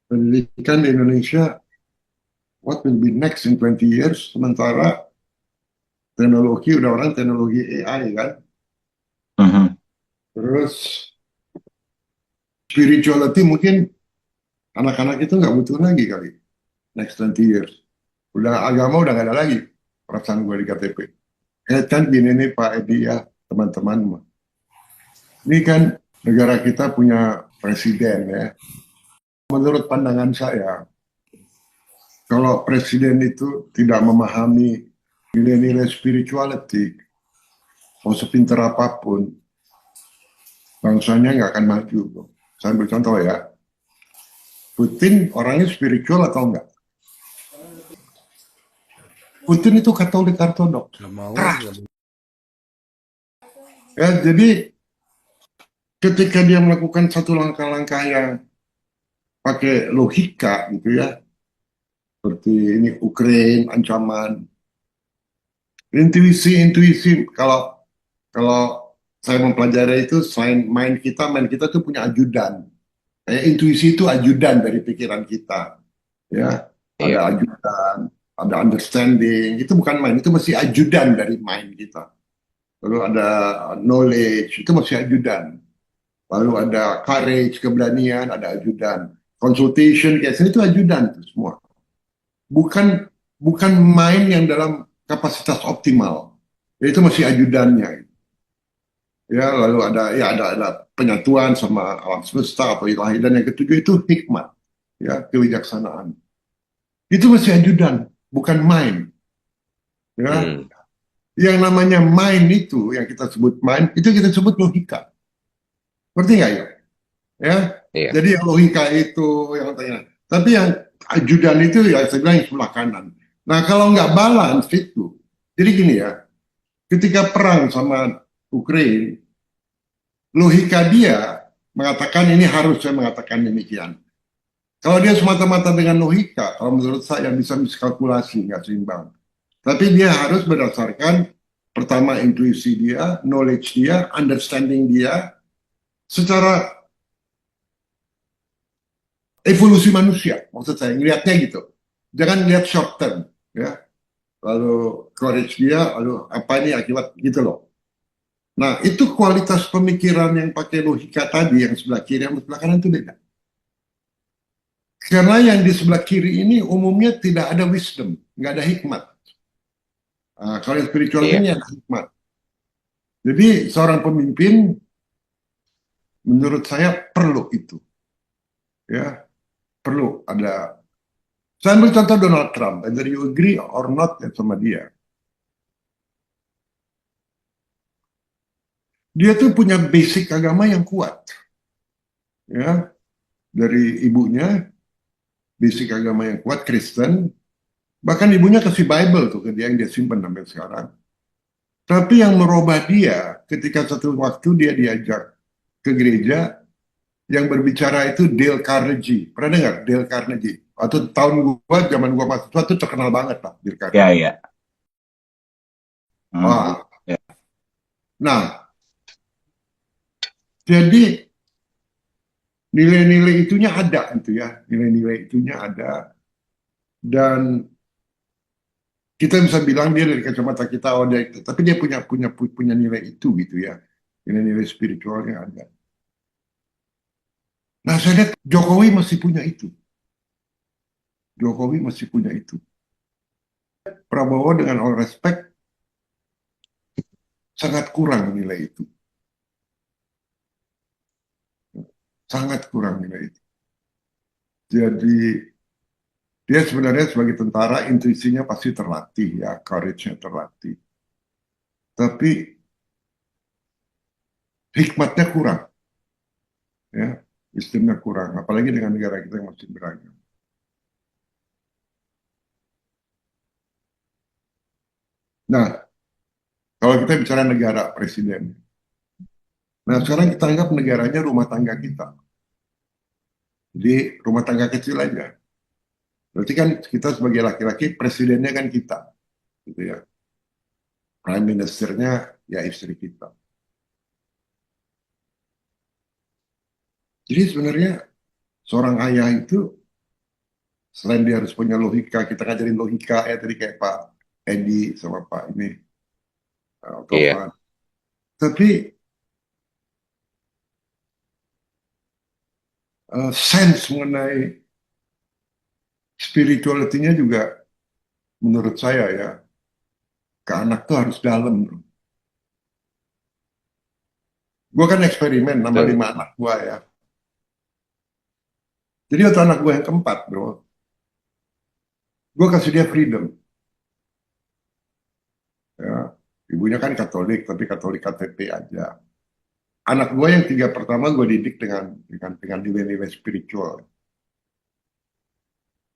pendidikan di Indonesia, what will be next in 20 years, sementara teknologi, udah orang teknologi AI kan, Mhm. terus spirituality mungkin anak-anak itu nggak butuh lagi kali, next 20 years. Udah agama udah nggak ada lagi, perasaan gue di KTP. Kan gini nih Pak Edi ya, teman-teman. Ini kan negara kita punya presiden ya. Menurut pandangan saya, kalau presiden itu tidak memahami nilai-nilai spirituality, mau sepintar apapun, bangsanya nggak akan maju. Saya ambil contoh ya, Putin orangnya spiritual atau enggak? Putin itu Katolik Ortodoks, Nggak mau, keras. nggak mau. Ya, jadi ketika dia melakukan satu langkah-langkah yang pakai logika gitu ya, seperti ini Ukraine ancaman, intuisi kalau kalau saya mempelajari itu selain main kita tuh punya ajudan. Kayak intuisi itu ajudan dari pikiran kita, ya. Ada Iya. ajudan, ada understanding. Itu bukan main, itu masih ajudan dari main kita. Lalu ada knowledge, itu masih ajudan. Lalu ada courage, keberanian, ada ajudan. Consultation, kayak itu ajudan itu semua. Bukan bukan main yang dalam kapasitas optimal. Itu masih ajudannya. Ya, lalu ada penyatuan sama alam semesta atau ilahi, dan yang ketujuh itu hikmat, ya, kebijaksanaan. Itu masih ajudan, bukan main. Ya, Hmm. yang namanya main itu, yang kita sebut main, itu kita sebut logika. Ngerti nggak ya? Ya, Iya. jadi yang logika itu yang tanya. Tapi yang ajudan itu ya saya bilang yang sebelah kanan. Nah kalau nggak balance itu, jadi gini ya, ketika perang sama Ukraine, logika dia mengatakan ini harus saya mengatakan demikian. Kalau dia semata-mata dengan logika, kalau menurut saya bisa miskalkulasi, nggak seimbang. Tapi dia harus berdasarkan pertama intuisi dia, knowledge dia, understanding dia, secara evolusi manusia. Maksud saya, ngelihatnya gitu. Jangan lihat short term, ya. Lalu courage dia, lalu apa ini akibat gitu loh. Nah, itu kualitas pemikiran yang pakai logika tadi, yang sebelah kiri, yang sebelah kanan itu beda. Karena yang di sebelah kiri ini umumnya tidak ada wisdom, nggak ada hikmat. Nah, kalau yang spiritual Iya. ini ada hikmat. Jadi seorang pemimpin menurut saya perlu itu, ya, perlu ada. Saya ambil contoh Donald Trump, whether you agree or not ya, sama dia. Dia tuh punya basic agama yang kuat, ya, dari ibunya basic agama yang kuat Kristen, bahkan ibunya kasih Bible tuh ke dia yang dia simpan sampai sekarang. Tapi yang merubah dia ketika satu waktu dia diajak ke gereja, yang berbicara itu Dale Carnegie. Pernah dengar Dale Carnegie? Waktu tahun gua, zaman gua mahasiswa itu terkenal banget lah Dale Iya, Carnegie. iya. Hmm. Wah, Ya. nah, jadi nilai-nilai itunya ada gitu ya, nilai-nilai itunya ada, dan kita bisa bilang dia dari kacamata kita, oh dia, tapi dia punya nilai itu gitu ya, nilai-nilai spiritualnya ada. Nah, saya lihat Jokowi masih punya itu, Jokowi masih punya itu. Prabowo dengan all respect sangat kurang nilai itu, sangat kurang nilai itu. Jadi dia sebenarnya sebagai tentara intuisinya pasti terlatih ya, courage-nya terlatih. Tapi hikmatnya kurang, ya, sistemnya kurang. Apalagi dengan negara kita yang masih beragam. Nah, kalau kita bicara negara presiden, nah sekarang kita anggap negaranya rumah tangga kita. Jadi rumah tangga kecil aja. Berarti kan kita sebagai laki-laki presidennya kan kita, gitu ya. Prime ministernya ya istri kita. Jadi sebenarnya seorang ayah itu Selain dia harus punya logika, kita ngajarin logika ya tadi kayak Pak Edi sama Pak ini Iya, Tovan. Tapi sense mengenai spirituality-nya juga menurut saya ya ke anak tuh harus dalam, bro. Gue kan eksperimen nama betul. 5 anak gue ya. Jadi waktu anak gue yang keempat, bro, gue kasih dia freedom. Ya. Ibunya kan Katolik, tapi Katolik KTP aja. Anak gue yang 3 pertama gue didik dengan nilai-nilai spiritual.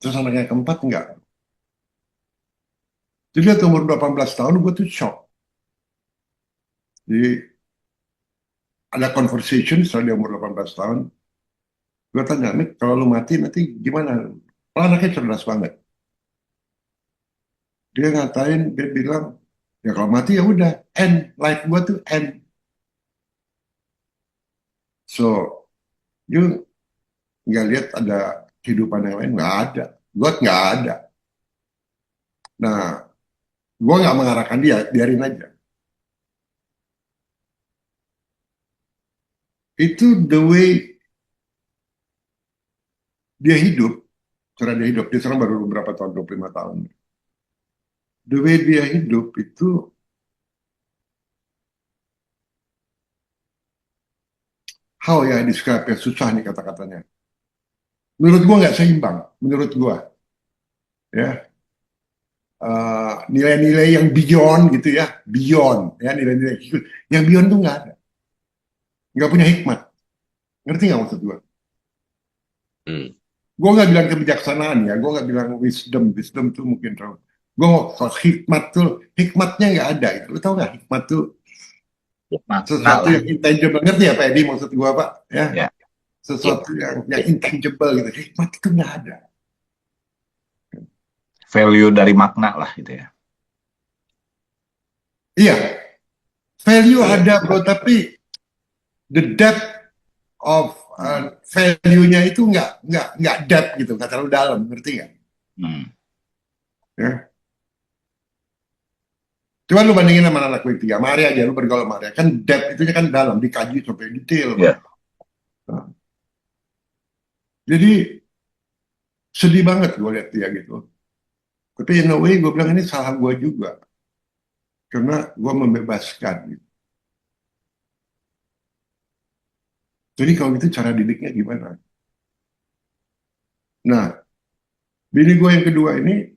Terus anak yang keempat enggak. Jadi waktu umur 18 tahun gue tuh shock. Jadi ada conversation setelah dia umur 18 tahun. Gue tanya, nih kalau lu mati nanti gimana? Kalau anaknya cerdas banget. Dia ngatain, dia bilang, ya kalau mati ya udah, end. Life gue tuh end. So, you nggak lihat ada kehidupan yang lain? Nggak ada. God nggak ada. Nah, gue nggak mengarahkan dia, biarin aja. Itu the way dia hidup, cara dia hidup. Dia sekarang baru beberapa tahun, 25 tahun. The way dia hidup itu, how ya describe ya, susah nih kata-katanya. Menurut gue nggak seimbang, menurut gue. Ya, nilai-nilai yang beyond gitu ya, beyond ya nilai-nilai yang beyond tuh nggak ada, nggak punya hikmat. Ngerti nggak maksud gue? Hmm. Gue nggak bilang kebijaksanaan ya, gue nggak bilang wisdom, wisdom tuh mungkin terlalu. Gue kalau hikmat tuh, hikmatnya nggak ada itu. Lu tau nggak hikmat tuh Makna sesuatu lah. yang intangible, ngerti ya Pak Edi maksud gue Pak? Ya, Ya, ya. sesuatu yang intangible gitu. Hikmat itu nggak ada. Value dari makna lah gitu ya. Iya, value Iya. ada bro, tapi the depth of value-nya itu nggak depth gitu, nggak terlalu dalam, ngerti nggak? Hmm. Ya. Coba lu bandingin sama anak gue tiga, Maria aja, lu bergaul sama Maria, kan depth itu kan dalam, dikaji sampai detail, Pak. Ya. Nah, jadi sedih banget gue lihat dia gitu. Tapi in a way gue bilang ini salah gue juga, karena gue membebaskan. Gitu. Jadi kalau gitu cara didiknya gimana? Nah, bini gue yang kedua ini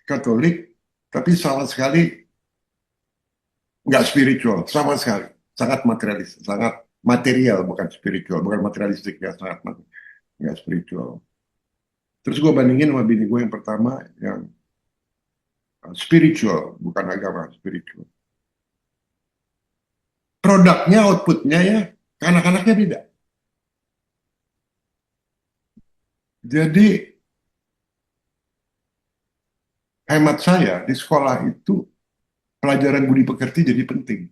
Katolik, tapi sama sekali nggak spiritual, sama sekali. Sangat materialis, sangat material, bukan spiritual, bukan materialistik ya, sangat nggak spiritual. Terus gue bandingin sama bini gue yang pertama yang spiritual, bukan agama, spiritual. Produknya, outputnya ya, ke anak-anaknya beda. Jadi hemat saya di sekolah itu pelajaran budi pekerti jadi penting.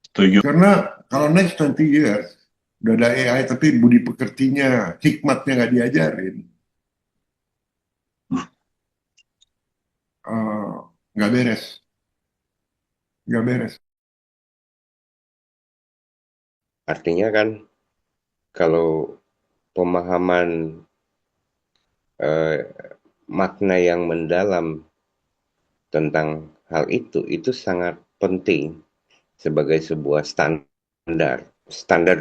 Setuju. Karena kalau next 20 years udah ada AI tapi budi pekertinya, hikmatnya nggak diajarin, eh, nggak beres, nggak beres. Artinya kan kalau pemahaman eh, makna yang mendalam tentang hal itu sangat penting sebagai sebuah standar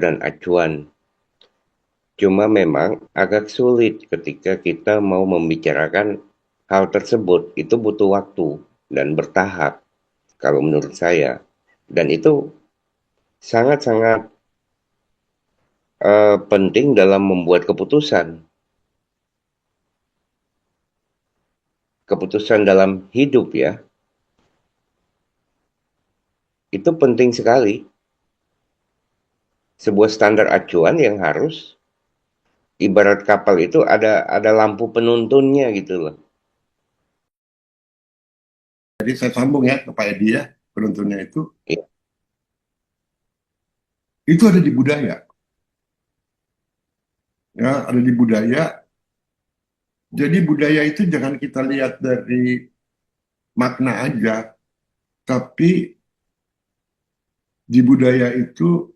dan acuan. Cuma memang agak sulit ketika kita mau membicarakan hal tersebut. Itu butuh waktu dan bertahap kalau menurut saya. Dan itu sangat-sangat penting dalam membuat keputusan. Keputusan dalam hidup ya. Itu penting sekali. Sebuah standar acuan yang harus ibarat kapal itu ada lampu penuntunnya gitu loh. Jadi saya sambung ya ke Pak Edi ya, penuntunnya Iya, itu ada di budaya. Ya, ada di budaya Jadi budaya itu jangan kita lihat dari makna aja, tapi di budaya itu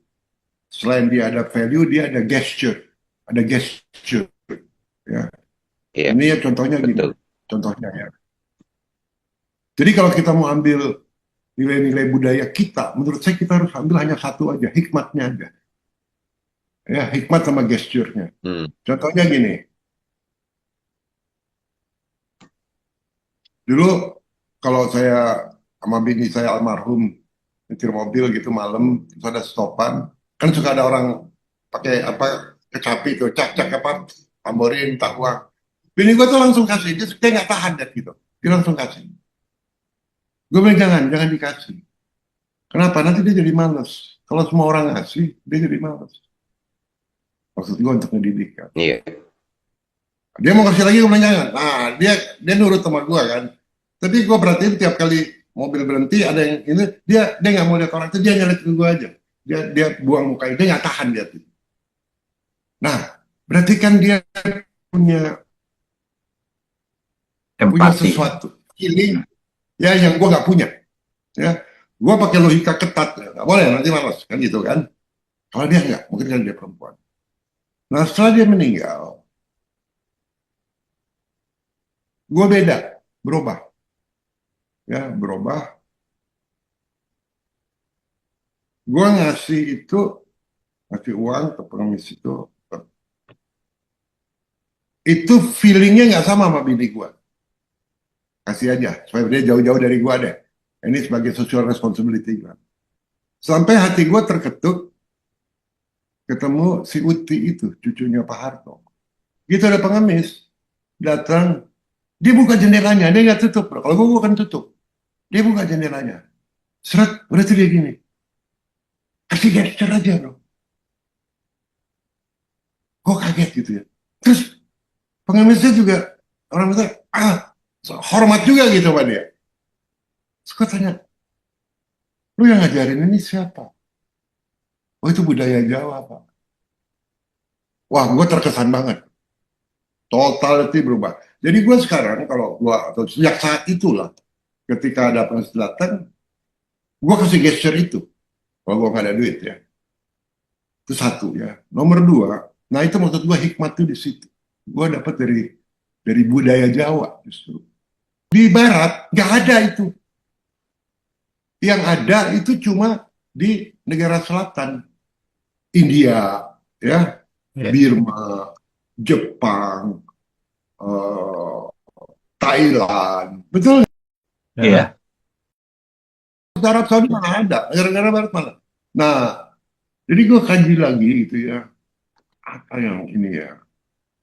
selain dia ada value, dia ada gesture, ada gesture. Ya. Iya, Ini ya contohnya gini, betul. contohnya ya. Jadi kalau kita mau ambil nilai-nilai budaya kita, menurut saya kita harus ambil hanya satu aja, hikmatnya aja. Ya, hikmat sama gesturnya. Hmm. Contohnya gini, dulu kalau saya sama bini saya almarhum nyetir mobil gitu malam, terus ada stopan, kan suka ada orang pakai apa kecapi tuh, cak-cak apa, tamborin, minta uang. Bini gue tuh langsung kasih, dia nggak tahan deh gitu, dia langsung kasih. Gue bilang jangan dikasih. Kenapa? Nanti dia jadi males. Kalau semua orang ngasih, dia jadi males. Maksud gue untuk mendidik kan. Iya, Dia mau kasih lagi, gue bilang jangan. Nah, dia nurut sama gue kan. Tapi gue perhatiin tiap kali mobil berhenti, ada yang ini, dia nggak mau lihat orang itu, dia nyelitin gue aja. Dia buang mukanya, dia nggak tahan dia tuh. Nah, berarti kan dia punya Empati. sesuatu feeling ya yang gue nggak punya. Ya, gue pakai logika ketat, ya. Nggak boleh nanti malas kan gitu kan. Kalau dia nggak, mungkin kan dia perempuan. Nah, setelah dia meninggal, gue beda, berubah. Ya, berubah. Gue ngasih uang ke pengemis itu feelingnya nggak sama bini gue. Kasih aja, supaya dia jauh-jauh dari gue deh. Ini sebagai social responsibility gue. Sampai hati gue terketuk, ketemu si Uti itu, cucunya Pak Harto. Gitu ada pengemis, datang, dia buka jendelanya, dia nggak tutup. Bro. Kalau gue kan tutup. Dia buka jendelanya. Seret, berarti dia gini. Kasih gesture aja bro. Gue kaget gitu ya. Terus pengemisnya juga, orang bilang, hormat juga gitu sama dia. Terus gue tanya, lu yang ngajarin ini siapa? Oh itu budaya Jawa Pak. Wah gue terkesan banget. Totality berubah. Jadi gue sekarang kalau gue, atau sejak saat itulah, ketika ada pengemis datang, gue kasih gesture itu. Kalau gue nggak ada duit ya. Itu satu ya. Nomor dua, nah itu maksud gue hikmat tuh di situ. Gue dapat dari budaya Jawa justru. Di Barat nggak ada itu. Yang ada itu cuma di negara selatan, India, ya, Ya. Birma, Jepang, eh, Thailand, betul. Iya. Arab Saudi mana ada, negara-negara Barat mana. Nah, jadi gue kaji lagi gitu ya, apa yang ini ya,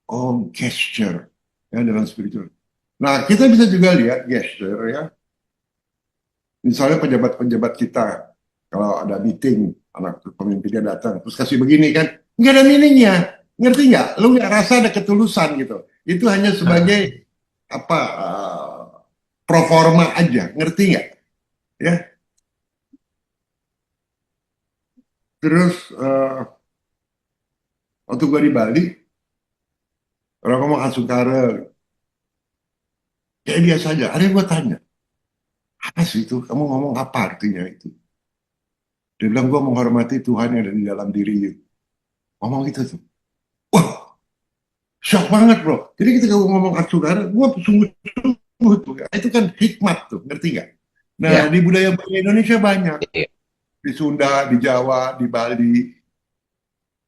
oh gesture, ya dalam spiritual. Nah, kita bisa juga lihat gesture ya, misalnya pejabat-pejabat kita, kalau ada meeting, anak pemimpinnya datang, terus kasih begini kan, nggak ada meaningnya, ngerti nggak? Lu nggak rasa ada ketulusan gitu. Itu hanya sebagai apa pro forma aja, ngerti nggak? Ya. Terus waktu gua di Bali, orang ngomong Asukara, kayak biasa aja. Ada yang gua tanya, apa sih itu? Kamu ngomong apa artinya itu? Dia bilang gua menghormati Tuhan yang ada di dalam diri. Ngomong gitu tuh. Wah, shock banget bro. Jadi ketika gue ngomong Atsukara, gue sungguh-sungguh tuh. Ya. Itu kan hikmat tuh, ngerti nggak? Nah, Ya. di budaya Indonesia banyak. iya, Di Sunda, di Jawa, di Bali.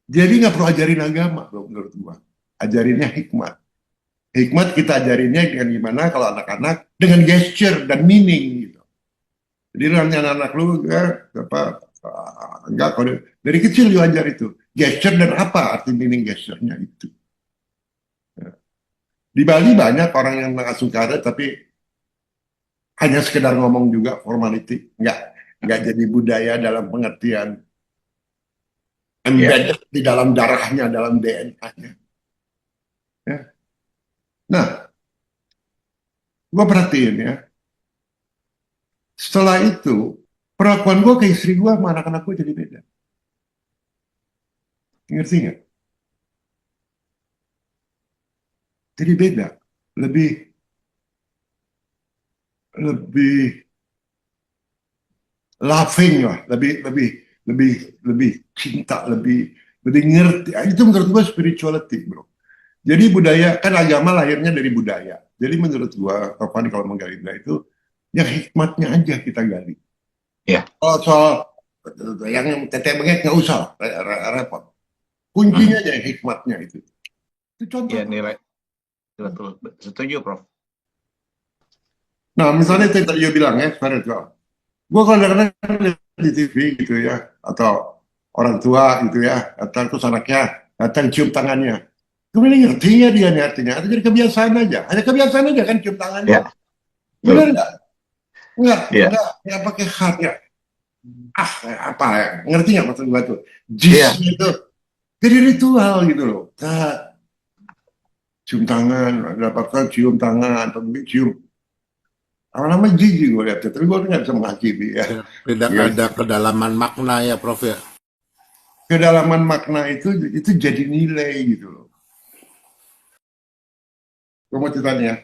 Jadi nggak perlu ajarin agama bro, menurut gue. Ajarinnya hikmat. Hikmat kita ajarinnya dengan gimana kalau anak-anak dengan gesture dan meaning gitu. Jadi nanti anak-anak lu ya, apa enggak kalau dari kecil lu ajar itu gesture dan apa arti meaning gesturnya itu. Di Bali banyak orang yang mengasuh tapi hanya sekedar ngomong juga formality, nggak jadi budaya dalam pengertian Ya. embedded di dalam darahnya, dalam DNA-nya. Ya. Nah, gue perhatiin ya, setelah itu perlakuan gue ke istri gue sama anak-anak gue jadi beda. Ngerti nggak? Jadi beda. lebih lebih loving lah, lebih cinta, lebih ngerti. Itu menurut gue spirituality, bro. Jadi budaya kan agama lahirnya dari budaya. Jadi menurut gua Taufan kalau menggali budaya itu yang hikmatnya aja kita gali. Ya. Kalau soal yang teteh bengek nggak usah repot. Kuncinya aja yang hikmatnya itu. Itu contoh. Ya, nilai. Betul. Setuju, Prof. Nah, misalnya tadi dia bilang ya, spiritual. Gua kadang-kadang di TV gitu ya, atau orang tua gitu ya, datang terus anaknya datang cium tangannya. Kemudian ngertinya dia nih artinya, atau jadi kebiasaan aja. Hanya kebiasaan aja kan cium tangannya. Ya. Benar nggak? Iya. Nggak pakai hak ya. Apa ya? Ngerti nggak maksud gua tuh? Iya. Jis itu. Jadi ritual gitu loh. Nah, cium tangan, dapatkan cium tangan, atau mungkin cium. Lama-lama jijik gue lihat, tapi gue nggak bisa menghakimi ya. Tidak Ya. ada kedalaman makna ya, Prof ya. Kedalaman makna itu jadi nilai gitu loh. Gue mau cerita nih ya,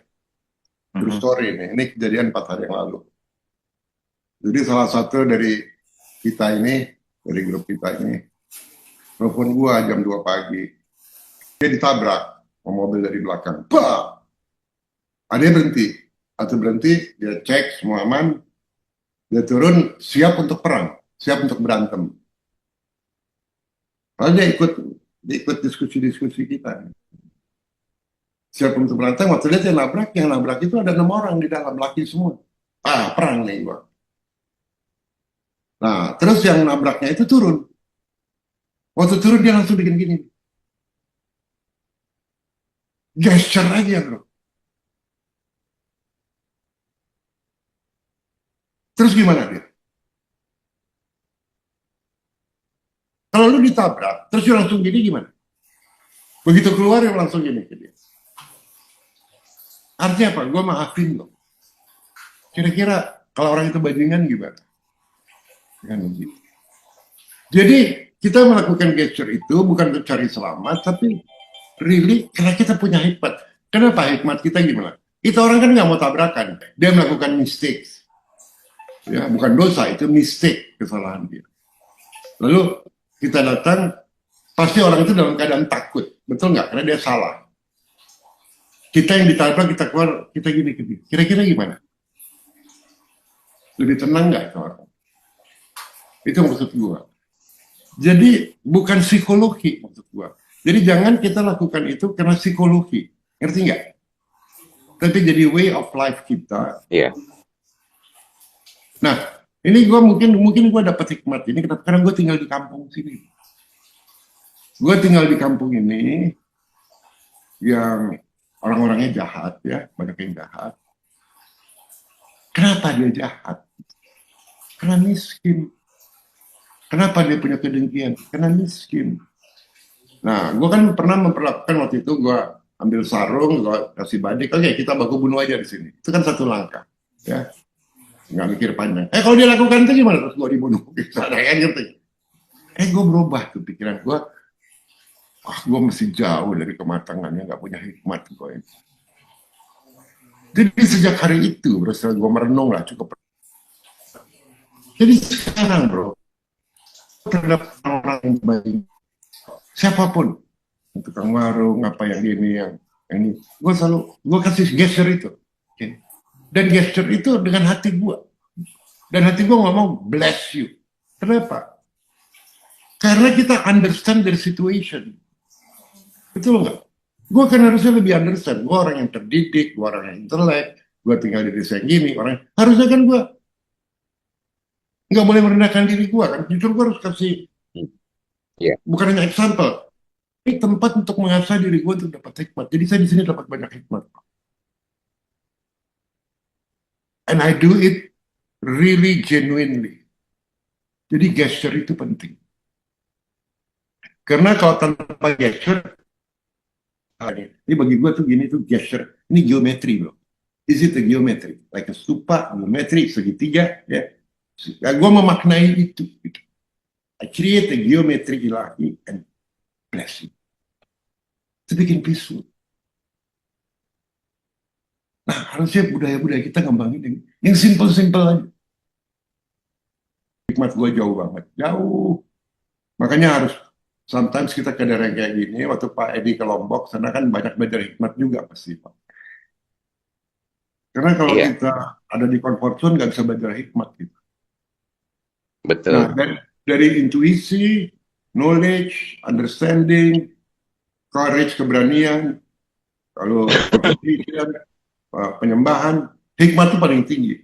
true story nih. Ini kejadian 4 hari yang lalu. Jadi salah satu dari kita ini, dari grup kita ini, telepon gue jam 2 pagi. Dia ditabrak sama mobil dari belakang. Bah! Ada berhenti. Atau berhenti, dia cek semua aman. Dia turun, siap untuk perang. Siap untuk berantem. Lalu dia ikut diskusi-diskusi kita. Siap untuk berantem, waktu lihat yang nabrak itu ada 6 orang di dalam, laki semua. Perang nih gua. Nah, terus yang nabraknya itu turun. Waktu turun dia langsung bikin gini. Gesture aja, bro. Terus gimana dia? Kalau lu ditabrak, terus dia langsung gini gimana? Begitu keluar, dia langsung gini ke dia. Artinya apa? Gue maafin lo. Kira-kira kalau orang itu bajingan gimana? Kan gitu. Jadi kita melakukan gesture itu bukan untuk cari selamat, tapi really karena kita punya hikmat. Kenapa hikmat kita gimana? Itu orang kan nggak mau tabrakan, dia melakukan mistakes. Ya, bukan dosa, itu mistake, kesalahan dia. Lalu kita datang, pasti orang itu dalam keadaan takut, betul nggak? Karena dia salah. Kita yang ditabrak, kita keluar, kita gini. Kira-kira gimana? Lebih tenang nggak itu orang? Itu maksud gua. Jadi bukan psikologi maksud gua. Jadi jangan kita lakukan itu karena psikologi, ngerti nggak? Tapi jadi way of life kita. Iya. Nah, ini gua mungkin gua dapat hikmat ini karena gua tinggal di kampung sini. Gua tinggal di kampung ini yang orang-orangnya jahat ya, banyak yang jahat. Kenapa dia jahat? Karena miskin. Kenapa dia punya kedengkian? Karena miskin. Nah, gue kan pernah memperlakukan waktu itu, gue ambil sarung, gue kasih badik, oke kita baku bunuh aja di sini. Itu kan satu langkah, ya. Nggak mikir panjang. Kalau dia lakukan itu gimana? Terus gue dibunuh. Ada yang ngerti. Gue berubah tuh pikiran gue. Gue masih jauh dari kematangannya, nggak punya hikmat gue. Jadi sejak hari itu, bro, setelah gue merenung lah, cukup. Jadi sekarang, bro, terhadap orang yang baik, siapapun, tukang warung, apa yang ini, yang ini, gue kasih gesture itu. Okay. Dan gesture itu dengan hati gue. Dan hati gue ngomong, bless you. Kenapa? Karena kita understand their situation. Betul nggak? Gue kan harusnya lebih understand. Gue orang yang terdidik, gue orang yang intelek, gue tinggal di desa yang gini, harusnya kan gue nggak boleh merendahkan diri gue kan. Justru gue harus kasih, bukan hanya example. Ini tempat untuk mengasah diri gue untuk dapat hikmat. Jadi saya di sini dapat banyak hikmat. And I do it really genuinely. Jadi gesture itu penting. Karena kalau tanpa gesture, ini bagi gue tuh gini tuh gesture. Ini geometri bro. Is it a geometry? Like a stupa, geometri, segitiga. Ya. Gue memaknai itu. I create a geometry ilahi and bless you. Itu bikin peaceful. harusnya budaya-budaya kita ngembangin yang simple-simple aja. Hikmat gue jauh banget, jauh. Makanya harus sometimes kita ke daerah kayak gini, waktu Pak Edi ke Lombok, sana kan banyak belajar hikmat juga pasti Pak. Karena kalau Iya, kita ada di comfort zone nggak bisa belajar hikmat gitu. Nah, betul. dari intuisi, knowledge, understanding, courage, keberanian, kalau competition, penyembahan, hikmat itu paling tinggi.